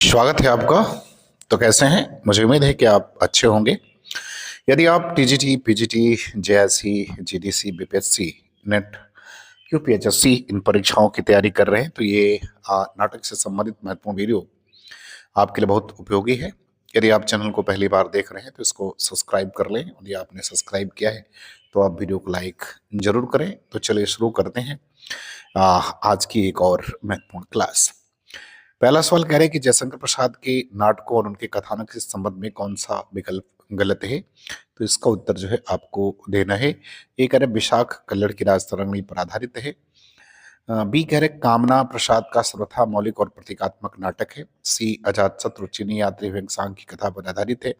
स्वागत है आपका। तो कैसे हैं? मुझे उम्मीद है कि आप अच्छे होंगे। यदि आप TGT, PGT, JSC, GDC, BPSC, NET, UPHSC इन परीक्षाओं की तैयारी कर रहे हैं तो ये नाटक से संबंधित महत्वपूर्ण वीडियो आपके लिए बहुत उपयोगी है। यदि आप चैनल को पहली बार देख रहे हैं तो इसको सब्सक्राइब कर लें। यदि आपने सब्सक्राइब किया है तो आप वीडियो को लाइक जरूर करें। तो चलिए शुरू करते हैं आज की एक और महत्वपूर्ण क्लास। पहला सवाल कह रहे हैं कि जयशंकर प्रसाद के नाटकों और उनके कथानक के संबंध में कौन सा विकल्प गलत है। तो इसका उत्तर जो है आपको देना है। ए कह रहे विशाख कल्लड़ की राजतरंगी पर आधारित है। बी कह रहे कामना प्रसाद का सर्वथा मौलिक और प्रतीकात्मक नाटक है। सी अजातशत्रु चीनी यात्री व्यंग्यांग की कथा पर आधारित है।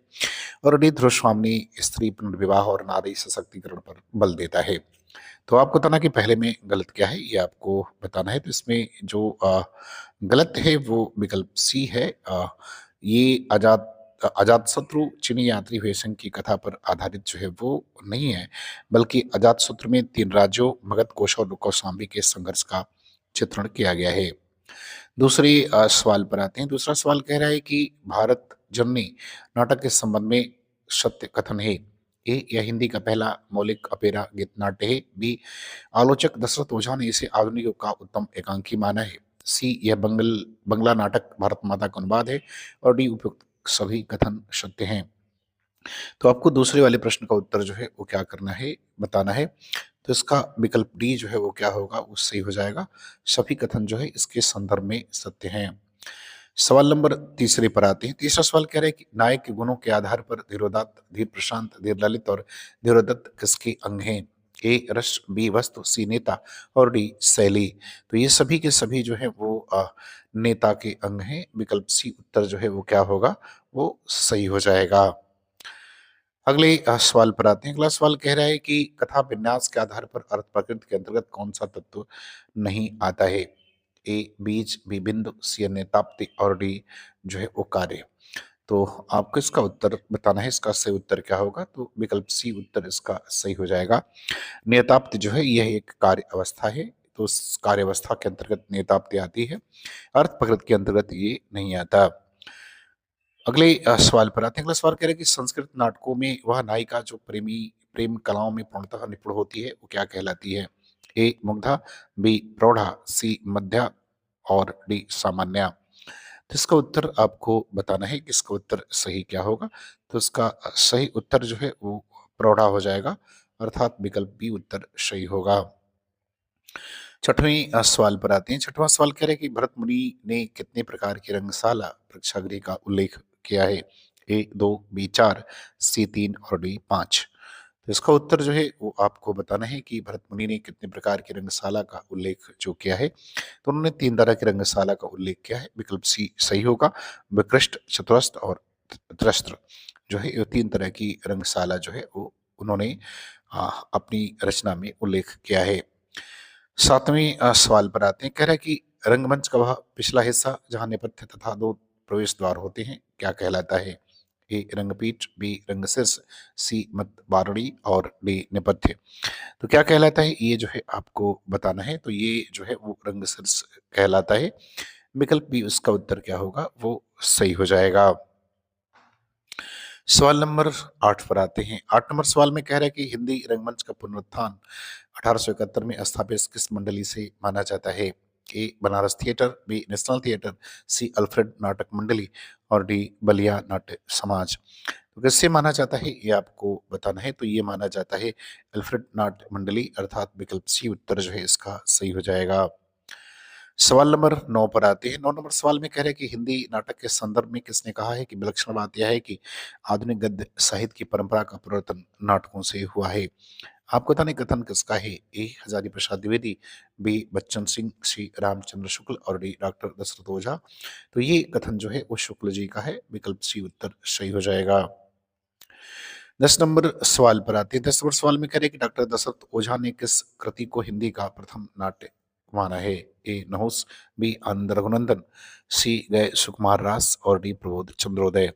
और डी ध्रुव स्वामी स्त्री पुनर्विवाह और नारी सशक्तिकरण पर बल देता है। तो आपको बताना कि पहले में गलत क्या है ये आपको बताना है। तो इसमें जो गलत है वो विकल्प सी है। ये अजातशत्रु चीनी यात्री हुएसंग की कथा पर आधारित जो है वो नहीं है, बल्कि अजातशत्रु में तीन राज्यों मगध, कौशल और कौशाम्बी के संघर्ष का चित्रण किया गया है। दूसरी सवाल पर आते हैं। दूसरा सवाल कह रहा है कि भारत जननी नाटक के संबंध में सत्य कथन है। ए यह हिंदी का पहला मौलिक अपेरा गीत नाट्य है। बी आलोचक दशरथ ओझा ने इसे आधुनिक युग का उत्तम एकांकी माना है। सी यह बंगला नाटक भारत माता का अनुवाद है। और डी उपयुक्त सभी कथन सत्य हैं। तो आपको दूसरे वाले प्रश्न का उत्तर जो है वो क्या करना है, बताना है। तो इसका विकल्प डी जो है वो क्या होगा, वो सही हो जाएगा। सभी कथन जो है इसके संदर्भ में सत्य हैं। सवाल नंबर तीसरे पर आते हैं। तीसरा सवाल कह रहे हैं कि नायक के गुणों के आधार पर धीरोदात्त, धीर प्रशांत, धीर ललित और धीरोदत्त किसके अंग हैं। ए रस, बी वस्तु, सी नेता और डी शैली। तो ये सभी के सभी जो है वो नेता के अंग हैं। विकल्प सी उत्तर जो है वो क्या होगा, वो सही हो जाएगा। अगले सवाल पर आते हैं। अगला सवाल कह रहा है कि कथा विन्यास के आधार पर अर्थ प्रकृति के अंतर्गत कौन सा तत्व नहीं आता है। ए बीज, बी बिंदु, सी नेताप्ति और डी जो है वो कार्य। तो आपको इसका उत्तर बताना है। इसका सही उत्तर क्या होगा, तो विकल्प सी उत्तर इसका सही हो जाएगा। नेताप्ति जो है यह एक कार्य अवस्था है। तो उस कार्य अवस्था के अंतर्गत नेताप्ति आती है, अर्थ प्रकृति के अंतर्गत ये नहीं आता। अगले सवाल पर आते हैं। अगला सवाल कह रहे हैं कि संस्कृत नाटकों में वह नायिका जो प्रेम कलाओं में पूर्णतः निपुण होती है वो क्या कहलाती है। ए मुग्धा, बी प्रौढ़ा, सी मध्या और डी सामान्या। तो इसका उत्तर आपको बताना है कि इसका उत्तर सही क्या होगा। तो इसका सही उत्तर जो है वो प्रौढ़ा हो जाएगा, अर्थात विकल्प बी उत्तर सही होगा। छठवें सवाल पर आते हैं। छठवां सवाल कह रहे हैं कि भरत मुनि ने कितने प्रकार की रंगशाला प्रेक्षागृह का उल्लेख किया है। ए दो, बी चार, सी तीन और डी पांच। तो इसका उत्तर जो है वो आपको बताना है कि भरत मुनि ने कितने प्रकार की रंगशाला का उल्लेख जो किया है। तो उन्होंने तीन तरह की रंगशाला का उल्लेख किया है। विकल्प सी सही होगा। विकृष्ट, चतुरस्र और त्रस्त्र जो है ये तीन तरह की रंगशाला जो है वो उन्होंने अपनी रचना में उल्लेख किया है। सातवें सवाल पर आते हैं। कह रहा है कि रंगमंच का वह पिछला हिस्सा जहां नेपथ्य तथा दो प्रवेश द्वार होते हैं क्या कहलाता है। ए रंगपीठ, बी रंगशीर्ष, सी मत बारड़ी और डी नेपथ्य। तो क्या कहलाता है ये जो है आपको बताना है। तो ये जो है वो रंगशीर्ष कहलाता है। विकल्प बी उसका उत्तर क्या होगा, वो सही हो जाएगा। सवाल नंबर 8 पर आते हैं। 8 नंबर सवाल में कह रहा है कि हिंदी रंगमंच का पुनरुत्थान 1871 में स्थापित किस मंडली से माना जाता है। A Banaras theatre, B national theatre, C Alfred Natak Mandali और डी बलिया नाट्य समाज। तो किससे माना जाता है ये आपको बताना है। तो ये माना जाता है अल्फ्रेड नाट्य मंडली, अर्थात विकल्प सी उत्तर जो है इसका सही हो जाएगा। सवाल नंबर 9 पर आते हैं। 9 नंबर सवाल में कह रहे हैं कि हिंदी नाटक के संदर्भ में किसने कहा है कि विलक्षण बात यह है कि आधुनिक गद्य साहित्य की परंपरा का परिवर्तन नाटकों से हुआ है। आपको बताने कथन किसका है। ए हजारी प्रसाद द्विवेदी, बी बच्चन सिंह, सी रामचंद्र शुक्ल और डी डॉक्टर दशरथ ओझा। तो ये कथन जो है वो शुक्ल जी का है। विकल्प सी उत्तर सही हो जाएगा। 10 नंबर सवाल पर आते हैं। 10 नंबर सवाल में कह रहे हैं कि डॉक्टर दशरथ ओझा ने किस कृति को हिंदी का प्रथम नाट्य माना है। ए नहुस, बी आनंद रघुनंदन, सी गए सुकुमार रास और डी प्रबोध चंद्रोदय।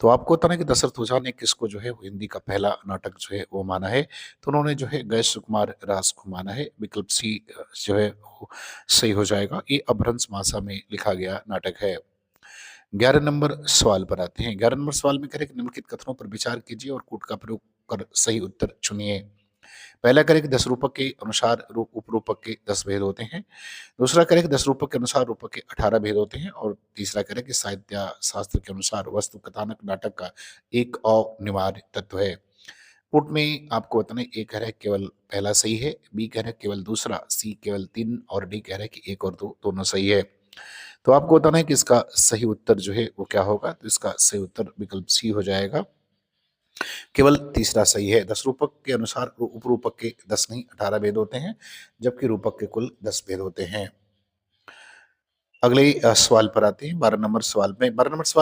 तो आपको बताना है कि दशरथ ओझा ने किसको जो है वो हिंदी का पहला नाटक जो है वो माना है। तो उन्होंने जो है गए सुकुमार रास को माना है। विकल्प सी जो है वो सही हो जाएगा। ये अपभ्रंश भाषा में लिखा गया नाटक है। 11 नंबर सवाल पर आते हैं। 11 नंबर सवाल में कह रहे हैं कि निम्नलिखित कथनों पर विचार कीजिए और कूट का प्रयोग कर सही उत्तर चुनिए। पहला करें कि 10 रूपक के अनुसार उपरूपक के 10 भेद होते हैं। दूसरा करें कि 10 रूपक के अनुसार रूपक के 18 भेद होते हैं। और तीसरा करें कि साहित्य शास्त्र के अनुसार वस्तु कथानक नाटक का एक अनिवार्य तत्व है। पुट में आपको बताना है, ए कह रहा है केवल पहला सही है, बी कह रहा है केवल दूसरा, सी केवल 3 और डी कह रहा है कि 1 और 2 दोनों सही है। तो आपको बताना है कि इसका सही उत्तर जो है वो क्या होगा। तो इसका सही उत्तर विकल्प सी हो जाएगा, केवल तीसरा सही है। 10 रूपक के अनुसार उपरूपक के 10 नहीं 18 भेद होते हैं, जबकि रूपक के कुल 10 भेद होते हैं। अगले सवाल पर आते हैं। 12 नंबर सवाल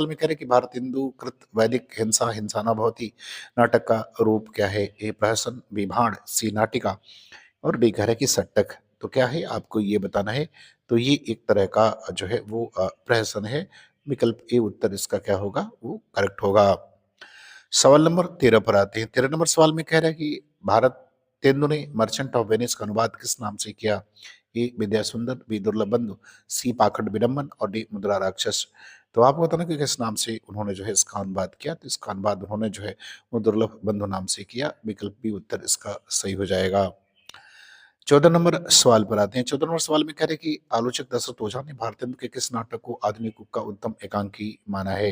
में कह रहे हैं कि भारत हिंदू कृत वैदिक हिंसा हिंसाना भवती नाटक का रूप क्या है। ए प्रहसन, बी भाण, सी नाटिका और डी कह रहा है कि सट्टक। तो क्या है आपको ये बताना है। तो ये एक तरह का जो है वो प्रहसन है। विकल्प ए उत्तर इसका क्या होगा, वो करेक्ट होगा। सवाल नंबर 13 पर आते हैं। 13 नंबर सवाल में कह रहा है कि भारत तेंदु ने मर्चेंट ऑफ वेनिस का अनुवाद किस नाम से किया। ए विद्या सुंदर, बी दुर्लभ बंधु, सी पाखंड विडम्बन और डी मुद्रा राक्षस। तो आपको बताना कि किस नाम से उन्होंने जो है इसका अनुवाद किया। तो इसका अनुवाद उन्होंने जो है वो दुर्लभ बंधु नाम से किया। विकल्प बी उत्तर इसका सही हो जाएगा। 14 नंबर सवाल पर आते हैं। 14 नंबर सवाल में कह रहे हैं कि आलोचक दशरथ ओझा ने भारतेंदु के किस नाटक को आधुनिक युग का उत्तम एकांकी माना है।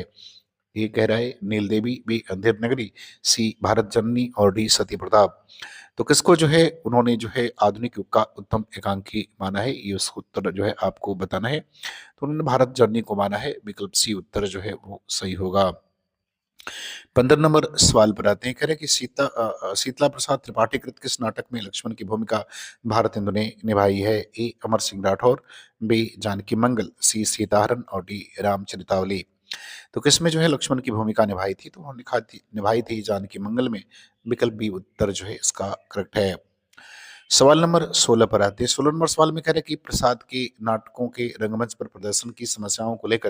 ये कह रहा है नील देवी, बी अंधेर नगरी, सी भारत जननी और डी सती प्रताप। तो किसको जो है उन्होंने जो है आधुनिक युग का उत्तम एकांकी माना है, ये उसका उत्तर जो है आपको बताना है। तो उन्होंने भारत जननी को माना है। विकल्प सी उत्तर जो है वो सही होगा। 15 नंबर सवाल पर आते हैं। कह रहे हैं कि शीतला प्रसाद त्रिपाठी कृत किस नाटक में लक्ष्मण की भूमिका भारतेंदु ने निभाई है। ए अमर सिंह राठौर, बी जानकी मंगल, सी सीताहरण और डी रामचरितावली। तो किसमें जो है लक्ष्मण की भूमिका निभाई थी। तो उन्होंने निभाई थी जानकी मंगल में। विकल्प बी उत्तर जो है इसका करेक्ट है। सवाल नंबर 16 पर आते हैं। 16 नंबर सवाल में कह रहे हैं कि प्रसाद के नाटकों के रंगमंच पर प्रदर्शन की समस्याओं को लेकर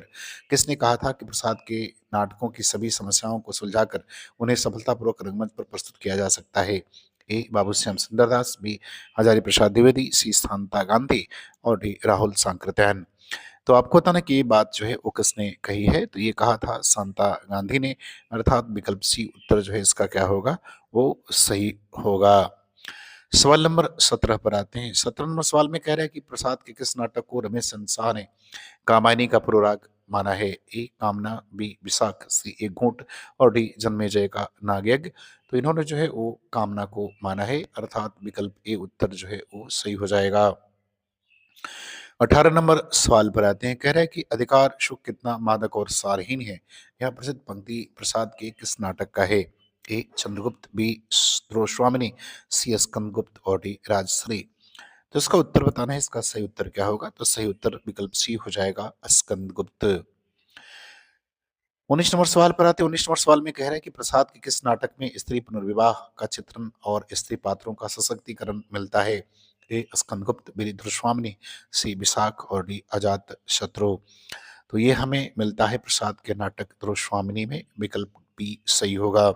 किसने कहा था कि प्रसाद के नाटकों की सभी समस्याओं को सुलझाकर उन्हें सफलतापूर्वक रंगमंच पर प्रस्तुत किया जा सकता है। ए बाबू श्याम सुंदरदास, बी हजारी प्रसाद द्विवेदी, सी शांता गांधी और डी राहुल सांकृत्यायन। तो आपको बताना कि ये बात जो है वो किसने कही है। तो ये कहा था शांता गांधी ने, अर्थात विकल्प सी उत्तर जो है इसका क्या होगा, वो सही होगा। सवाल नंबर 17 पर आते हैं। 17 नंबर सवाल में कह रहा है कि प्रसाद के किस नाटक को रमेश चंद्र शाह ने कामायनी का पुरोराग माना है। ए कामना, बी विशाख, सी एक घूंट और डी जन्मेजय का नागयज्ञ। तो इन्होंने जो है वो कामना को माना है, अर्थात विकल्प ए उत्तर जो है वो सही हो जाएगा। 18 नंबर सवाल पर आते हैं। कह रहा है कि अधिकार सुख कितना मादक और सारहीन है। यह प्रसिद्ध पंक्ति प्रसाद के किस नाटक का है। ए चंद्रगुप्त, बी द्रोस्वामिनी, सी स्कंदगुप्त और डी राजश्री। तो इसका उत्तर बताना है, इसका सही उत्तर क्या होगा। तो सही उत्तर विकल्प सी हो जाएगा, स्कंदगुप्त। 19 नंबर सवाल पर आते हैं। 19 नंबर सवाल में कह रहा है कि प्रसाद के किस नाटक में स्त्री पुनर्विवाह का चित्रण और स्त्री पात्रों का सशक्तिकरण मिलता है। ए स्कंदगुप्त, बी धृष्वामिनी, सी विशाख और डी अजात शत्रु। तो ये हमें मिलता है प्रसाद के नाटक धृष्वामिनी में। विकल्प बी सही होगा।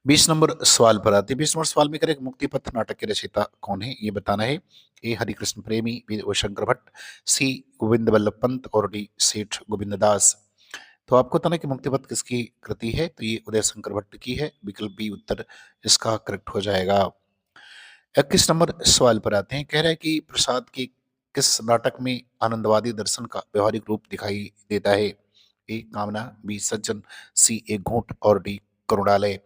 20 नंबर सवाल पर आते हैं। 20 नंबर सवाल में करें मुक्तिपथ नाटक के रचयिता कौन है, ये बताना है। ए हरिकृष्ण प्रेमी, बी शंकर भट्ट, सी गोविंद वल्लभ पंत और डी सेठ गोविंद दास। तो आपको बताना कि मुक्तिपथ किसकी कृति है। तो ये उदय शंकर भट्ट की है। विकल्प बी उत्तर इसका करेक्ट हो जाएगा। 21 नंबर सवाल पर आते हैं। कह रहा है कि प्रसाद के किस नाटक में आनंदवादी दर्शन का व्यवहारिक रूप दिखाई देता है। ए कामना, बी सज्जन, सी एक घूंट और डी करुणालय।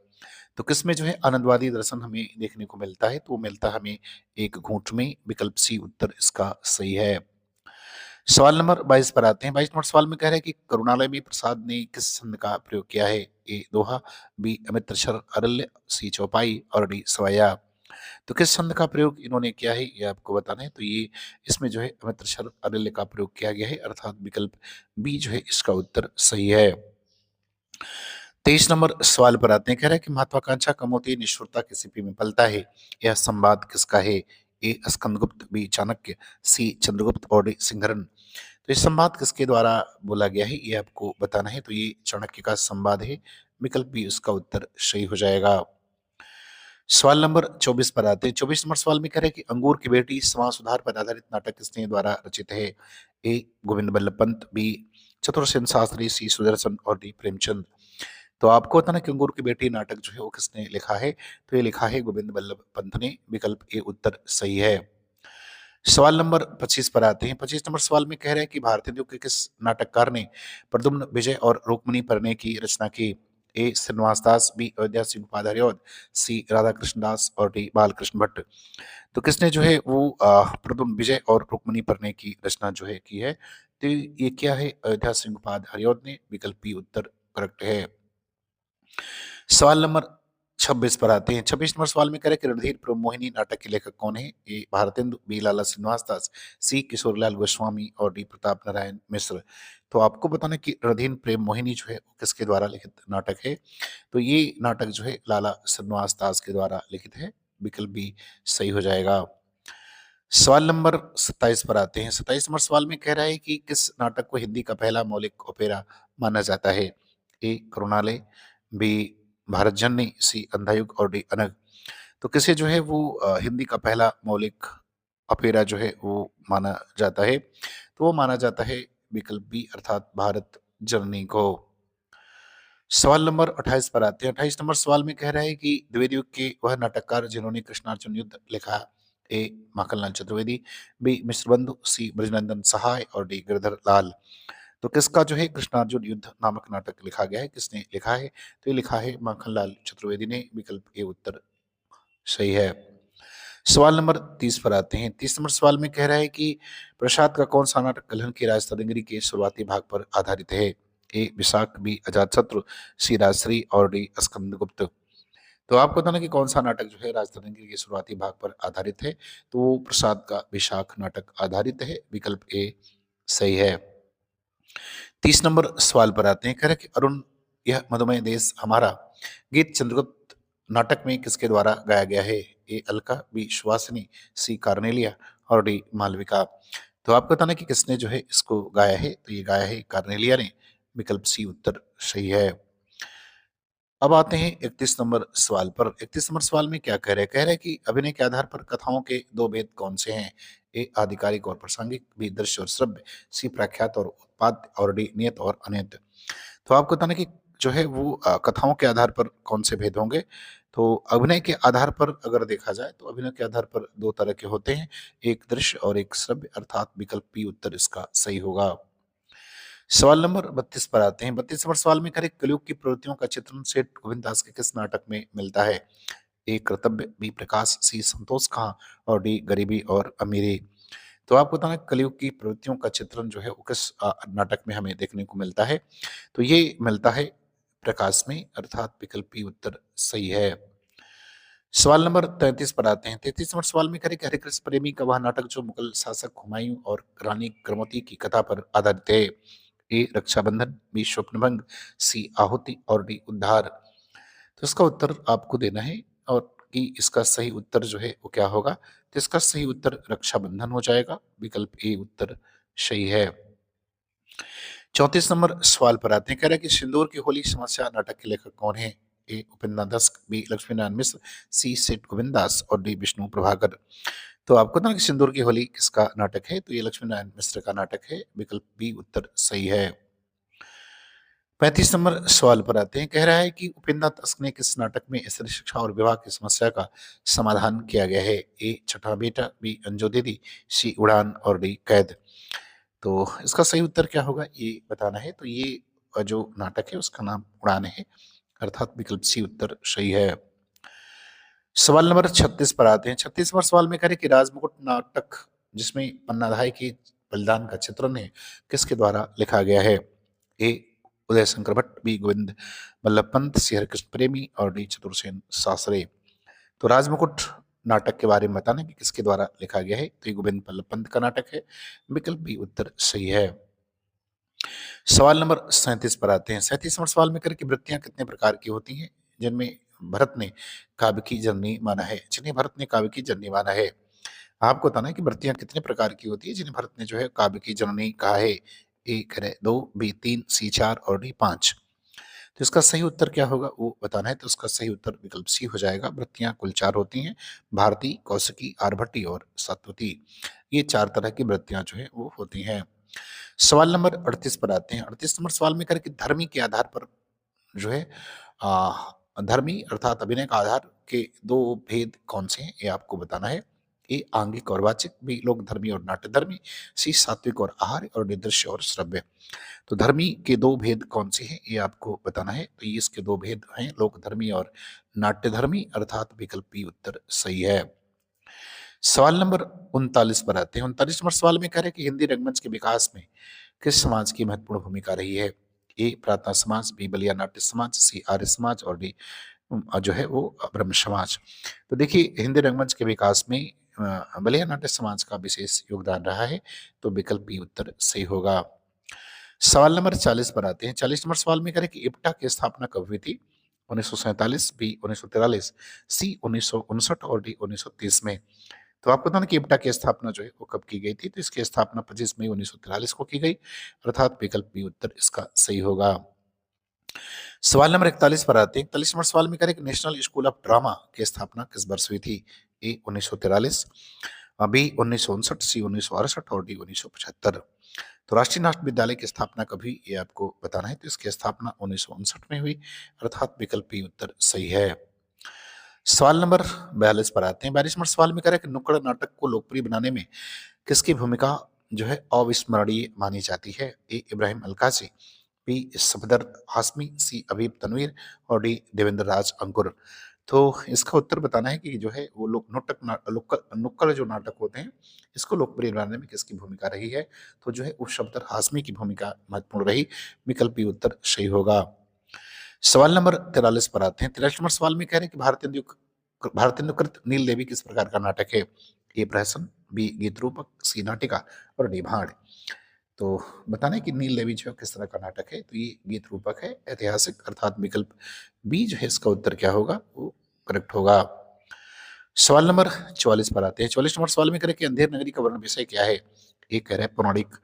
तो किसमें जो है आनंदवादी दर्शन हमें देखने को मिलता है। तो वो मिलता है हमें एक घूंट में। विकल्प सी उत्तर इसका सही है। सवाल नंबर 22 पर आते हैं। 22 नंबर सवाल में कह रहे हैं कि करुणालय में प्रसाद ने किस छंद का प्रयोग किया है। ए दोहा, बी अमित्र शर अरल्य, सी चौपाई और डी सवैया। तो किस छंद का प्रयोग इन्होंने किया है ये आपको बताना है। तो ये इसमें जो है अमित्र शर अरल्य का प्रयोग किया गया है, अर्थात विकल्प बी जो है इसका उत्तर सही है। 23 नंबर सवाल पर आते हैं। कह रहा है कि महत्वाकांक्षा कम होती है, निष्ठुरता की सीपी में पलता है। यह संवाद किसका है। ए स्कंदगुप्त, बी चाणक्य, सी चंद्रगुप्त और डी सिंहरन। तो ये संवाद किसके द्वारा बोला गया है, ये आपको बताना है। तो ये चाणक्य का संवाद है। विकल्प बी उसका उत्तर सही हो जाएगा। सवाल नंबर 24 पर आते हैं। 24 नंबर सवाल में कह रहे हैं कि अंगूर की बेटी समाज सुधार पर आधारित नाटक किसने द्वारा रचित है। ए गोविंद बल्लभ पंत, बी चतुरसेन शास्त्री, सी सुदर्शन और डी प्रेमचंद। तो आपको बताना कि अंगूर की बेटी नाटक जो है वो किसने लिखा है, तो ये लिखा है गोविंद बल्लभ पंत ने। विकल्प ए उत्तर सही है। सवाल नंबर 25 पर आते हैं। 25 नंबर सवाल में कह रहे हैं कि भारतीय द्वीप के किस नाटककार ने प्रद्युम्न विजय और रुक्मिणी परिणय की रचना की। ए श्रीनिवास दास, बी अयोध्या सिंह उपाध्याय, सी राधा कृष्ण दास और डी बालकृष्ण भट्ट। तो किसने जो है वो प्रद्युम्न विजय और रुक्मिणी परिणय की रचना जो है की है, तो ये क्या है, अयोध्या सिंह उपाध्याय ने। विकल्प बी उत्तर करेक्ट है। सवाल नंबर 26 पर आते हैं। 26 नंबर सवाल में कह रहे हैं कि रणधीर प्रभु मोहिनी नाटक के लेखक कौन है। ए भारतेंदु, बी लाला श्रीनिवास दास, सी किशोरीलाल गोस्वामी और डी प्रताप नारायण मिश्र। तो आपको बताना है कि रणधीर प्रेम मोहिनी जो है वो किसके द्वारा लिखित नाटक है, तो ये नाटक जो है लाला श्रीनिवास दास के द्वारा लिखित है। विकल्प बी सही हो जाएगा। सवाल नंबर 27 पर आते हैं। 27 नंबर सवाल में कह रहा है कि किस नाटक को हिंदी का पहला मौलिक ओपेरा माना जाता है। ए करुणालय, बी भारत जननी, सी अंधायुग और डी अनग। तो किसे जो है वो हिंदी का पहला मौलिक ओपेरा जो है वो माना जाता है, तो वो माना जाता है विकल्प बी अर्थात भारत जननी को। सवाल नंबर 28 पर आते हैं। 28 नंबर सवाल में कह रहा है कि द्विवेदी युग के वह नाटककार जिन्होंने कृष्णार्जुन युद्ध लिखा। ए माखनलाल चतुर्वेदी, बी मिश्र बंधु, सी ब्रजनंदन सहाय और डी गिरधर लाल। तो किसका जो है कृष्णार्जुन युद्ध नामक नाटक लिखा गया है, किसने लिखा है, तो ये लिखा है माखनलाल चतुर्वेदी ने। विकल्प ए उत्तर सही है। सवाल नंबर 30 पर आते हैं। 30 नंबर सवाल में कह रहा है कि प्रसाद का कौन सा नाटक कलहन की राजतरंगिणी के शुरुआती भाग पर आधारित है। ए विशाख, बी अजातशत्रु, सी राजश्री और डी स्कंदगुप्त। तो आपको बताना कि कौन सा नाटक जो है राजतरंगिणी के शुरुआती भाग पर आधारित है, तो वो प्रसाद का विशाख नाटक आधारित है। विकल्प ए सही है। 30 नंबर सवाल पर आते हैं। कह रहे कि अरुण यह मधुमेह देश हमारा गीत चंद्रगुप्त नाटक में किसके द्वारा गाया गया है। ए अलका, बी सुहासिनी, सी कार्नेलिया और डी मालविका। तो आपको बताना कि किसने जो है इसको गाया है, तो ये गाया है कार्नेलिया ने। विकल्प सी उत्तर सही है। अब आते हैं 31 नंबर सवाल पर। 31 नंबर सवाल में क्या कह रहे हैं, कह रहे हैं कि अभिनय के आधार पर कथाओं के दो भेद कौन से हैं। ए आधिकारिक और प्रासंगिक, बी दृश्य और श्रव्य, सी प्रख्यात और उत्पाद और डी नियत और अनियत। तो आपको बताना कि जो है वो कथाओं के आधार पर कौन से भेद होंगे। तो अभिनय के आधार पर अगर देखा जाए तो अभिनय के आधार पर दो तरह के होते हैं, एक दृश्य और एक श्रव्य, अर्थात विकल्प बी उत्तर इसका सही होगा। सवाल नंबर 32 पर आते हैं। 32 नंबर सवाल में करें कलयुग की प्रवृत्तियों का चित्रण सेठ गोविंद दास के किस नाटक में मिलता है। ए कर्तव्य, बी प्रकाश, सी संतोष कहाँ और डी गरीबी और अमीरी। तो आपको बताना कलयुग की प्रवृत्तियों का चित्रण जो है वो किस नाटक में हमें देखने को मिलता है, तो ये मिलता है प्रकाश में, अर्थात विकल्प बी उत्तर सही है। सवाल नंबर 33 पर आते हैं। 33 नंबर सवाल में करें कि हरिकृष्ण प्रेमी का वह नाटक जो मुगल शासक हुमायूं और रानी करमती की कथा पर आधारित है। ए रक्षाबंधन, बी स्वप्नभंग, सी आहुति और डी उद्धार। तो इसका उत्तर आपको देना है, और कि इसका सही उत्तर जो है वो क्या होगा, तो इसका सही उत्तर रक्षाबंधन हो जाएगा। विकल्प ए उत्तर सही है। 34 नंबर सवाल पर आते हैं। कह रहा है कि सिंदूर की होली समस्या नाटक के लेखक कौन है। ए उपेंद्र दस्क, बी लक्ष्मीनारायण मिश्र, सी सेठ गोविंद दास और डी विष्णु प्रभाकर। तो आपको ना कि सिंदूर की होली किसका नाटक है, तो ये लक्ष्मीनारायण मिश्र का नाटक है। विकल्प बी उत्तर सही है। 35 नंबर सवाल पर आते हैं। कह रहा है कि उपेंद्र तस्क ने किस नाटक में स्त्री शिक्षा और विवाह की समस्या का समाधान किया गया है। ए छठा बेटा, बी अंजू दीदी, सी उड़ान और डी कैद। तो इसका सही उत्तर क्या होगा ये बताना है। तो ये जो नाटक है उसका नाम उड़ान है, अर्थात विकल्प सी उत्तर सही है। सवाल नंबर 36 पर आते हैं। 36 नंबर सवाल में करें कि राजमुकुट नाटक जिसमें पन्नाधाय के बलिदान का चित्रण है किसके द्वारा लिखा गया है। ए उदय शंकर भट्ट, बी गोविंद बल्लभ पंत, सी हरिकृष्ण प्रेमी और डी चतुरसेन सासरे। तो राजमुकुट नाटक के बारे में बताना कि किसके द्वारा लिखा गया है, तो ये गोविंद बल्लभ पंत का नाटक है। विकल्प बी उत्तर सही है। सवाल नंबर 37 पर आते हैं। 37 नंबर सवाल में करें कि वृत्तियां कितने प्रकार की होती हैं जिनमें भरत ने काव्य की जननी माना है, जिन्हें भरत ने काव्य की जननी माना है। आपको बताना है कि वृत्तियां कितने प्रकार की होती है जिन्हें भरत ने जो है काव्य की जननी कहा है। ए करे 2, बी 3, सी 4 और डी 5। तो इसका सही उत्तर क्या होगा वो बताना है। तो इसका सही उत्तर विकल्प सी हो जाएगा। वृत्तियां कुल 4 होती हैं, भारती, कौशिकी, आर्भटी और सतवती। ये 4 तरह की वृत्तियां जो है वो होती हैं। सवाल नंबर 38 पर आते हैं। 38 नंबर सवाल में करें कि धर्मी के आधार पर जो है धर्मी अर्थात अभिनय का आधार के दो भेद कौन से हैं, ये आपको बताना है। ए आंगिक और वाचिक, बी लोक धर्मी और नाट्य धर्मी, सी सात्विक और आहार्य, और डी दृश्य और श्रव्य। तो धर्मी के दो भेद कौन से हैं, ये आपको बताना है। तो ये इसके दो भेद हैं, लोक धर्मी और नाट्य धर्मी, अर्थात विकल्प बी उत्तर सही है। सवाल नंबर 39 पर आते हैं। 39 नंबर सवाल में कह रहे हैं कि हिंदी रंगमंच के विकास में किस समाज की महत्वपूर्ण भूमिका रही है। ए प्रार्थना समाज, बी बलिया नाट्य समाज, सी आर्य समाज, और डी जो है वो ब्रह्म समाज। तो देखिए हिंदी रंगमंच के विकास में बलिया नाट्य समाज का विशेष योगदान रहा है, तो विकल्प बी उत्तर सही होगा। सवाल नंबर 40 पर आते हैं। 40 नंबर सवाल में करें कि इप्टा की स्थापना कब हुई थी। 1947, बी 1943, सी 1959, और डी 1930 में। तो आपको बताना कि इप्टा की स्थापना जो है वो कब की गई थी। तो इसकी स्थापना 25 मई 1943 को की गई, अर्थात विकल्प बी उत्तर इसका सही होगा। सवाल नंबर 41 पर आते हैं। 41 नंबर सवाल में करें कि नेशनल स्कूल ऑफ ड्रामा की स्थापना किस वर्ष हुई थी। ए 1943, बी 1959, सी 1968, और डी 1975। तो राष्ट्रीय नाट्य विद्यालय की स्थापना कभी, ये आपको बताना है। तो इसकी स्थापना 1959 में हुई, अर्थात विकल्प बी उत्तर सही है। सवाल नंबर 42 पर आते हैं। 42 नंबर सवाल में कह रहे हैं कि नुक्कड़ नाटक को लोकप्रिय बनाने में किसकी भूमिका जो है अविस्मरणीय मानी जाती है। ए इब्राहिम अलकाजी, बी सफदर हाशमी, सी अबीब तनवीर, और डी देवेंद्र राज अंकुर। तो इसका उत्तर बताना है कि जो है वो लोग नुक्कड़ जो नाटक होते हैं, इसको लोकप्रिय बनाने में किसकी भूमिका रही है। तो जो है वो सफदर हाशमी की भूमिका महत्वपूर्ण रही, विकल्प बी उत्तर सही होगा। सवाल नंबर 43 पर आते हैं। 43 नंबर सवाल में कह रहे हैं कि भारतेंदुकृत नील देवी किस प्रकार का नाटक है। ए प्रहसन, बी गीत रूपक, सी नाटिका, और डी भाड़। तो बताना है कि नील देवी जो है किस तरह का नाटक है। तो ये गीत रूपक है, ऐतिहासिक, अर्थात विकल्प बी जो है इसका उत्तर क्या होगा, वो करेक्ट होगा। सवाल नंबर 44 पर आते हैं। 44 नंबर सवाल में करें कि अंधेर नगरी का वर्ण विषय क्या है। एक कह रहे हैं पौराणिक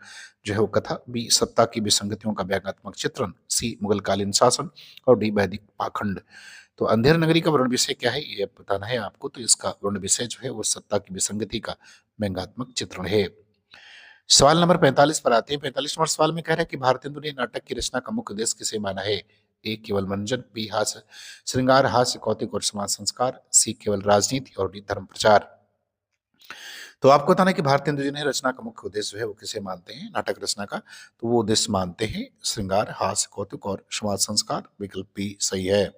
जो है वो कथा, बी सत्ता की विसंगतियों का व्यंग्यात्मक चित्रण, सी मुगलकालीन शासन, और डी वैदिक पाखंड। तो अंधेर नगरी का वर्ण विषय क्या है, ये बताना है आपको। तो इसका वर्ण विषय जो है वो सत्ता की विसंगति का व्यंग्यात्मक चित्रण है। सवाल नंबर 45 पर आते हैं। 45 नंबर सवाल में कह रहा है कि भारतेंदु ने नाटक की रचना का मुख्य उद्देश्य किसे माना है। ए केवल मनोरंजन, बी हास्य श्रृंगार, हास्य कौतिक और समाज संस्कार, सी केवल राजनीति, और डी धर्म प्रचार। तो आपको बताना है कि भारतेंदु जी ने रचना का मुख्य उद्देश्य जो है वो किसे मानते हैं, नाटक रचना का। तो वो उद्देश्य मानते हैं श्रृंगार, हास्य कौतुक और समाज संस्कार, विकल्प बी सही है।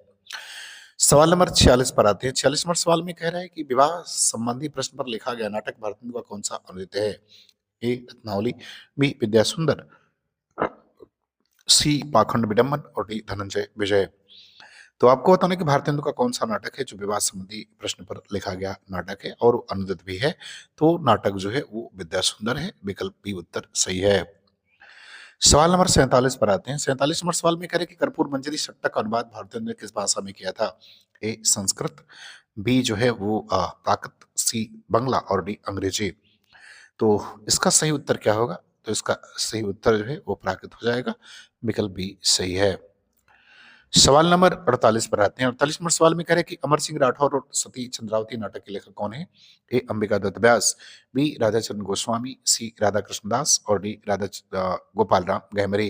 सवाल नंबर 46 पर आते हैं। 46 नंबर सवाल में कह रहा है कि विवाह संबंधी प्रश्न पर लिखा गया नाटक भारतेंदु का कौन सा अनुदित है। ए रत्नावली, बी विद्या सुंदर, सी पाखंड विडम्बन, और डी धनंजय विजय। तो आपको बताना है कि भारतेंदु का कौन सा नाटक है जो विवाह संबंधी प्रश्न पर लिखा गया नाटक है और अनुदित भी है। तो नाटक जो है वो विद्या सुंदर है, विकल्प बी उत्तर सही है। सवाल नंबर 47 पर आते हैं। 47 नंबर सवाल में कह रहे हैं कि कर्पूर मंजरी सट्टा का अनुवाद भारतेंदु ने किस भाषा में किया था। ए संस्कृत, बी जो है वो प्राकृत, सी बंगला, और डी अंग्रेजी। तो इसका सही उत्तर क्या होगा। तो इसका सही उत्तर जो है वो प्राकृत हो जाएगा, विकल्प बी सही है। सवाल नंबर 48 पर आते हैं। 48 नंबर सवाल में कह रहे हैं कि अमर सिंह राठौर और सती चंद्रावती नाटक के लेखक कौन है। ए अंबिका दत्त व्यास, बी राधाचरण गोस्वामी, सी राधा कृष्ण दास, और डी गोपाल राम गहमरे।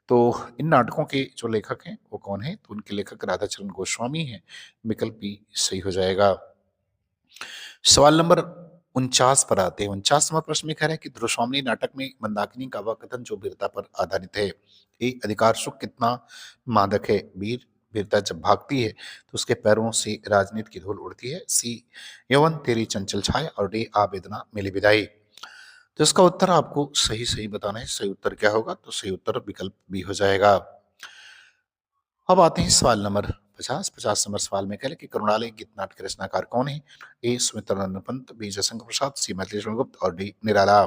तो इन नाटकों के जो लेखक हैं वो कौन है। तो उनके लेखक राधाचरण गोस्वामी हैं, विकल्प बी सही हो जाएगा। सवाल नंबर 49 पर आते हैं। 49 नंबर प्रश्न में कह रहे हैं कि ध्रुवस्वामिनी नाटक में मंदाकिनी का वह कथन जो वीरता पर आधारित है। ए अधिकार सुख कितना मादक है, वीरता जब भागती है तो उसके पैरों से राजनीति की धूल उड़ती है, सी यौवन तेरी चंचल छाया, और डी आवेदना मिली विदाई। तो इसका उत्तर आपको सही सही बताना है। सही उत्तर क्या होगा। तो सही उत्तर विकल्प बी हो जाएगा। अब आते हैं सवाल नंबर 50 नंबर सवाल में कह रहे कि करुणालय गीत नाट्य के रचनाकार कौन है। ए सुमित्रानंद पंत, बी जयशंकर प्रसाद, सी मैथिली गुप्त, और डी निराला।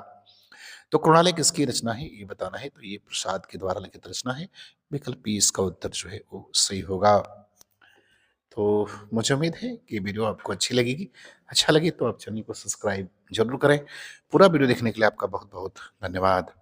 तो करुणालय किसकी रचना है ये बताना है। तो ये प्रसाद के द्वारा लिखित रचना है, विकल्प बी इसका उत्तर जो है वो सही होगा। तो मुझे उम्मीद है कि वीडियो आपको अच्छी लगेगी। अच्छा लगे तो आप चैनल को सब्सक्राइब जरूर करें। पूरा वीडियो देखने के लिए आपका बहुत बहुत धन्यवाद।